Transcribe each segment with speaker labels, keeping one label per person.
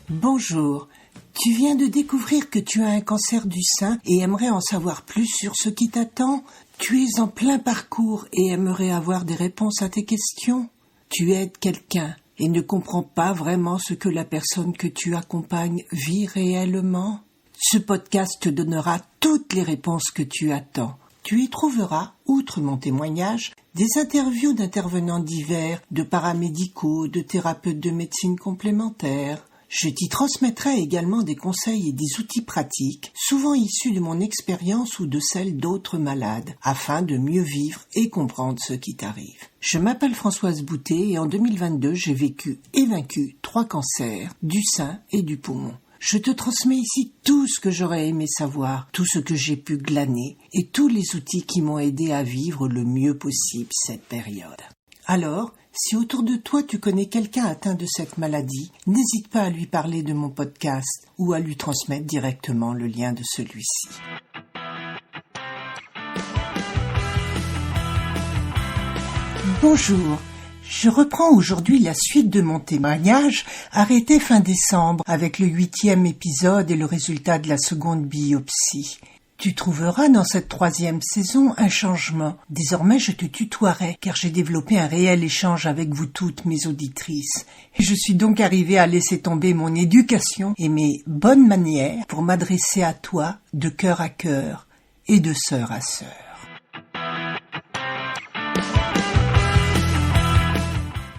Speaker 1: Bonjour, tu viens de découvrir que tu as un cancer du sein et aimerais en savoir plus sur ce qui t'attend? Tu es en plein parcours et aimerais avoir des réponses à tes questions? Tu aides quelqu'un et ne comprends pas vraiment ce que la personne que tu accompagnes vit réellement? Ce podcast te donnera toutes les réponses que tu attends. Tu y trouveras, outre mon témoignage, des interviews d'intervenants divers, de paramédicaux, de thérapeutes de médecine complémentaire. Je t'y transmettrai également des conseils et des outils pratiques, souvent issus de mon expérience ou de celle d'autres malades, afin de mieux vivre et comprendre ce qui t'arrive. Je m'appelle Françoise Boutet et en 2022, j'ai vécu et vaincu 3 cancers, du sein et du poumon. Je te transmets ici tout ce que j'aurais aimé savoir, tout ce que j'ai pu glaner et tous les outils qui m'ont aidé à vivre le mieux possible cette période. Alors, si autour de toi tu connais quelqu'un atteint de cette maladie, n'hésite pas à lui parler de mon podcast ou à lui transmettre directement le lien de celui-ci. Bonjour. Je reprends aujourd'hui la suite de mon témoignage, arrêté fin décembre, avec le 8e épisode et le résultat de la seconde biopsie. Tu trouveras dans cette 3e saison un changement. Désormais, je te tutoierai, car j'ai développé un réel échange avec vous toutes, mes auditrices. Et je suis donc arrivée à laisser tomber mon éducation et mes bonnes manières pour m'adresser à toi de cœur à cœur et de sœur à sœur.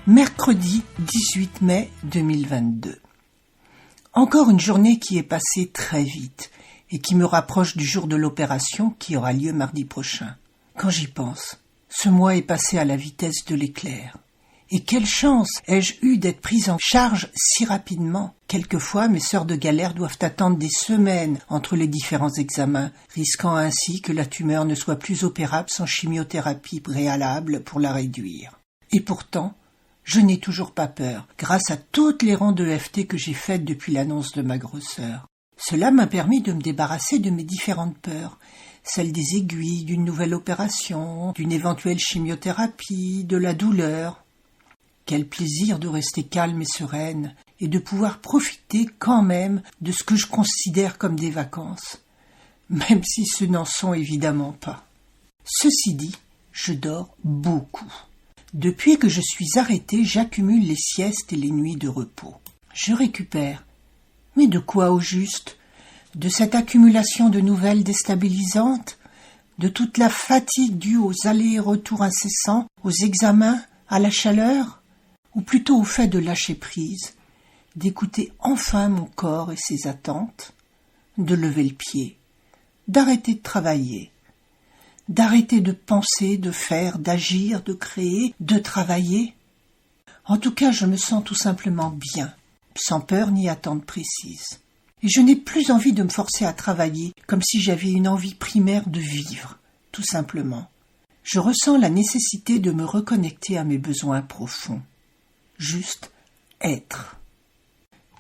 Speaker 1: Mercredi 18 mai 2022. Encore une journée qui est passée très vite et qui me rapproche du jour de l'opération qui aura lieu mardi prochain. Quand j'y pense, ce mois est passé à la vitesse de l'éclair. Et quelle chance ai-je eu d'être prise en charge si rapidement. Quelquefois, mes sœurs de galère doivent attendre des semaines entre les différents examens, risquant ainsi que la tumeur ne soit plus opérable sans chimiothérapie préalable pour la réduire. Et pourtant, je n'ai toujours pas peur, grâce à toutes les rondes EFT que j'ai faites depuis l'annonce de ma grosseur. Cela m'a permis de me débarrasser de mes différentes peurs, celles des aiguilles, d'une nouvelle opération, d'une éventuelle chimiothérapie, de la douleur. Quel plaisir de rester calme et sereine, et de pouvoir profiter quand même de ce que je considère comme des vacances, même si ce n'en sont évidemment pas. Ceci dit, je dors beaucoup. Depuis que je suis arrêtée, j'accumule les siestes et les nuits de repos. Je récupère. Mais de quoi au juste? De cette accumulation de nouvelles déstabilisantes? De toute la fatigue due aux allers et retours incessants, aux examens, à la chaleur? Ou plutôt au fait de lâcher prise, d'écouter enfin mon corps et ses attentes, de lever le pied, d'arrêter de travailler, d'arrêter de penser, de faire, d'agir, de créer, de travailler? En tout cas, je me sens tout simplement bien, sans peur ni attente précise. Et je n'ai plus envie de me forcer à travailler, comme si j'avais une envie primaire de vivre, tout simplement. Je ressens la nécessité de me reconnecter à mes besoins profonds. Juste être.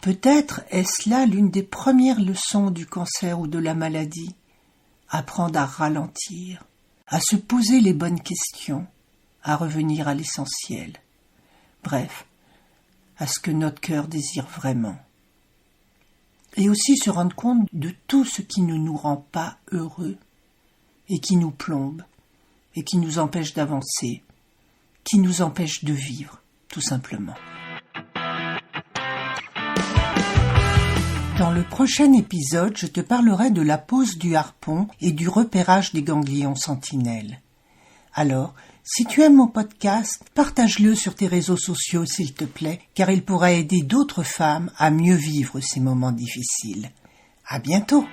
Speaker 1: Peut-être est-ce là l'une des premières leçons du cancer ou de la maladie. Apprendre à ralentir, à se poser les bonnes questions, à revenir à l'essentiel. Bref, à ce que notre cœur désire vraiment. Et aussi se rendre compte de tout ce qui ne nous rend pas heureux et qui nous plombe et qui nous empêche d'avancer, qui nous empêche de vivre, tout simplement. Dans le prochain épisode, je te parlerai de la pose du harpon et du repérage des ganglions sentinelles. Alors, si tu aimes mon podcast, partage-le sur tes réseaux sociaux s'il te plaît, car il pourra aider d'autres femmes à mieux vivre ces moments difficiles. À bientôt!